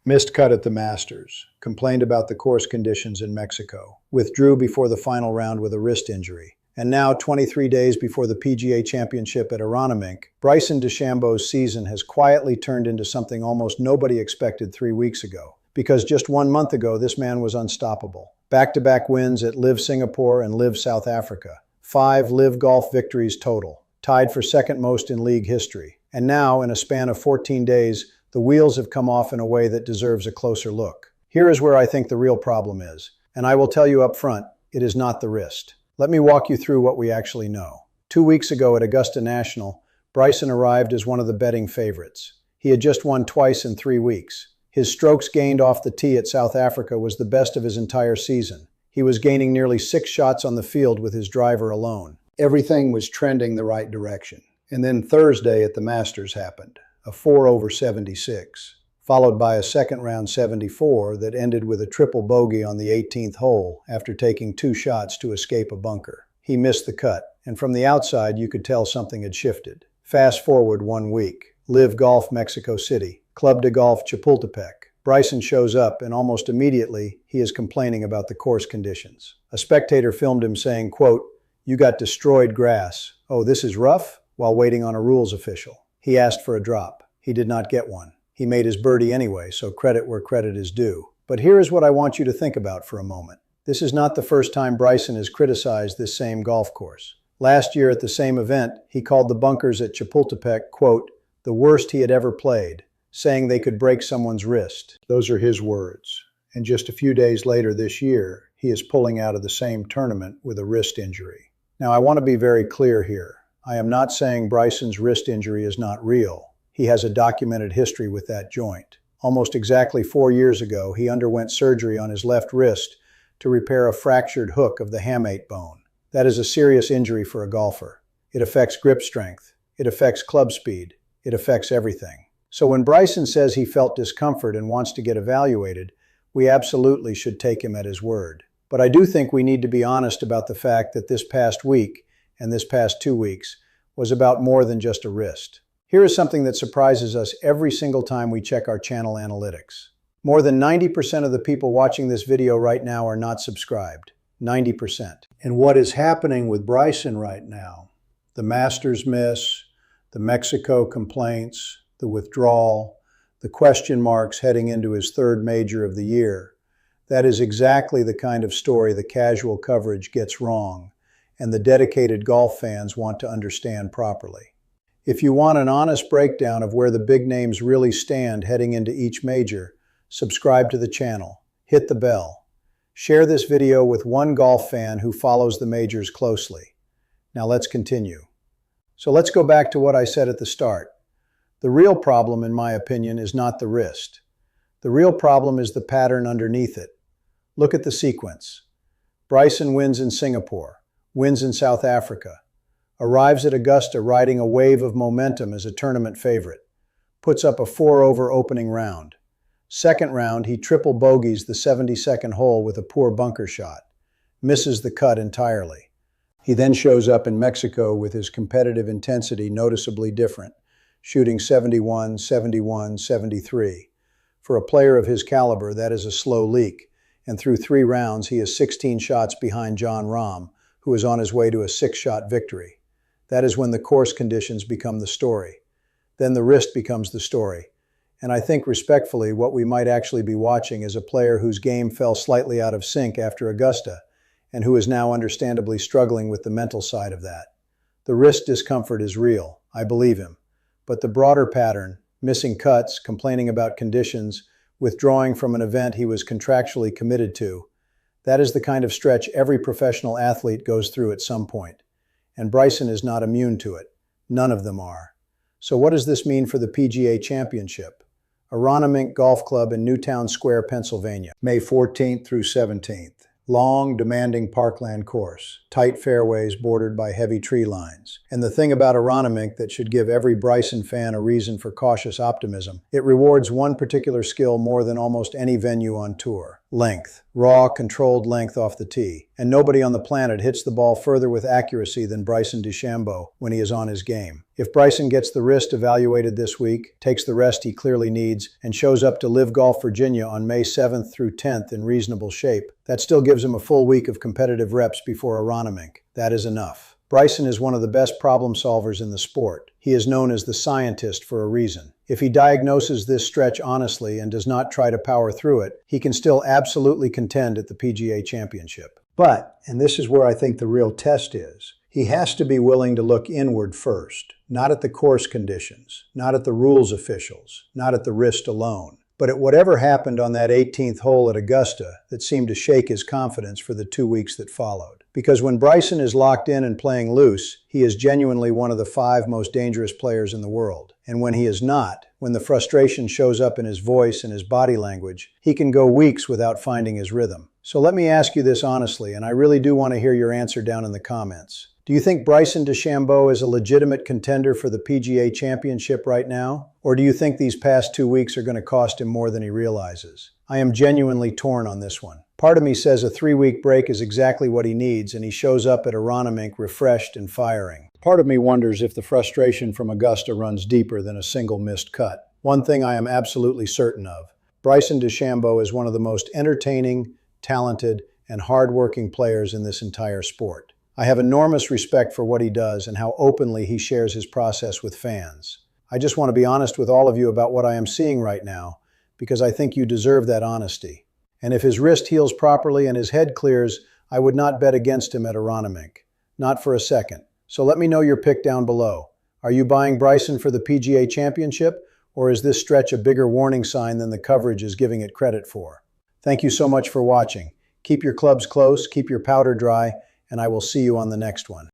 Missed cut at the Masters, complained about the course conditions in Mexico, withdrew before the final round with a wrist injury, and now, 23 days before the PGA Championship at Aronimink, Bryson DeChambeau's season has quietly turned into something almost nobody expected 3 weeks ago. Because just 1 month ago, this man was unstoppable. Back-to-back wins at LIV Singapore and LIV South Africa. 5 LIV Golf victories total, tied for second most in league history. And now, in a span of 14 days, the wheels have come off in a way that deserves a closer look. Here is where I think the real problem is, and I will tell you up front, it is not the wrist. Let me walk you through what we actually know. 2 weeks ago at Augusta National, Bryson arrived as one of the betting favorites. He had just won twice in 3 weeks. His strokes gained off the tee at South Africa was the best of his entire season. He was gaining nearly 6 shots on the field with his driver alone. Everything was trending the right direction. And then Thursday at the Masters happened, a 4/76, followed by a second-round 74 that ended with a triple bogey on the 18th hole after taking 2 shots to escape a bunker. He missed the cut, and from the outside you could tell something had shifted. Fast forward 1 week, LIV Golf Mexico City, Club de Golf Chapultepec. Bryson shows up, and almost immediately, he is complaining about the course conditions. A spectator filmed him saying, quote, "You got destroyed grass. Oh, this is rough?" while waiting on a rules official. He asked for a drop. He did not get one. He made his birdie anyway, so credit where credit is due. But here is what I want you to think about for a moment. This is not the first time Bryson has criticized this same golf course. Last year at the same event, he called the bunkers at Chapultepec, quote, "the worst he had ever played," saying they could break someone's wrist. Those are his words. And just a few days later this year, he is pulling out of the same tournament with a wrist injury. Now, I want to be very clear here. I am not saying Bryson's wrist injury is not real. He has a documented history with that joint. Almost exactly 4 years ago, he underwent surgery on his left wrist to repair a fractured hook of the hamate bone. That is a serious injury for a golfer. It affects grip strength. It affects club speed. It affects everything. So when Bryson says he felt discomfort and wants to get evaluated, we absolutely should take him at his word. But I do think we need to be honest about the fact that this past week, and this past 2 weeks, was about more than just a wrist. Here is something that surprises us every single time we check our channel analytics. More than 90% of the people watching this video right now are not subscribed. 90%. And what is happening with Bryson right now, the Masters miss, the Mexico complaints, the withdrawal, the question marks heading into his 3rd major of the year, that is exactly the kind of story the casual coverage gets wrong, and the dedicated golf fans want to understand properly. If you want an honest breakdown of where the big names really stand heading into each major, subscribe to the channel, hit the bell. Share this video with one golf fan who follows the majors closely. Now let's continue. So let's go back to what I said at the start. The real problem, in my opinion, is not the wrist. The real problem is the pattern underneath it. Look at the sequence. Bryson wins in Singapore, wins in South Africa, arrives at Augusta riding a wave of momentum as a tournament favorite, puts up a 4-over opening round. Second round, he triple bogeys the 72nd hole with a poor bunker shot, misses the cut entirely. He then shows up in Mexico with his competitive intensity noticeably different, shooting 71, 71, 73. For a player of his caliber, that is a slow leak, and through 3 rounds, he is 16 shots behind Jon Rahm, who is on his way to a 6-shot victory. That is when the course conditions become the story. Then the wrist becomes the story. And I think respectfully, what we might actually be watching is a player whose game fell slightly out of sync after Augusta, and who is now understandably struggling with the mental side of that. The wrist discomfort is real, I believe him. But the broader pattern, missing cuts, complaining about conditions, withdrawing from an event he was contractually committed to, that is the kind of stretch every professional athlete goes through at some point. And Bryson is not immune to it. None of them are. So what does this mean for the PGA Championship? Aronimink Golf Club in Newtown Square, Pennsylvania, May 14th through 17th. Long, demanding parkland course, tight fairways bordered by heavy tree lines. And the thing about Aronimink that should give every Bryson fan a reason for cautious optimism, it rewards one particular skill more than almost any venue on tour: Length. Raw, controlled length off the tee. And nobody on the planet hits the ball further with accuracy than Bryson DeChambeau when he is on his game. If Bryson gets the wrist evaluated this week, takes the rest he clearly needs, and shows up to LIV Golf Virginia on May 7th through 10th in reasonable shape, that still gives him a full week of competitive reps before Aronimink. That is enough. Bryson is one of the best problem solvers in the sport. He is known as the scientist for a reason. If he diagnoses this stretch honestly and does not try to power through it, he can still absolutely contend at the PGA Championship. But, and this is where I think the real test is, he has to be willing to look inward first, not at the course conditions, not at the rules officials, not at the wrist alone, but at whatever happened on that 18th hole at Augusta that seemed to shake his confidence for the 2 weeks that followed. Because when Bryson is locked in and playing loose, he is genuinely one of the 5 most dangerous players in the world. And when he is not, when the frustration shows up in his voice and his body language, he can go weeks without finding his rhythm. So let me ask you this honestly, and I really do want to hear your answer down in the comments. Do you think Bryson DeChambeau is a legitimate contender for the PGA Championship right now? Or do you think these past 2 weeks are going to cost him more than he realizes? I am genuinely torn on this one. Part of me says a 3-week break is exactly what he needs, and he shows up at Aronimink refreshed and firing. Part of me wonders if the frustration from Augusta runs deeper than a single missed cut. One thing I am absolutely certain of, Bryson DeChambeau is one of the most entertaining, talented, and hard-working players in this entire sport. I have enormous respect for what he does and how openly he shares his process with fans. I just want to be honest with all of you about what I am seeing right now, because I think you deserve that honesty. And if his wrist heals properly and his head clears, I would not bet against him at Aronimink. Not for a second. So let me know your pick down below. Are you buying Bryson for the PGA Championship, or is this stretch a bigger warning sign than the coverage is giving it credit for? Thank you so much for watching. Keep your clubs close, keep your powder dry, and I will see you on the next one.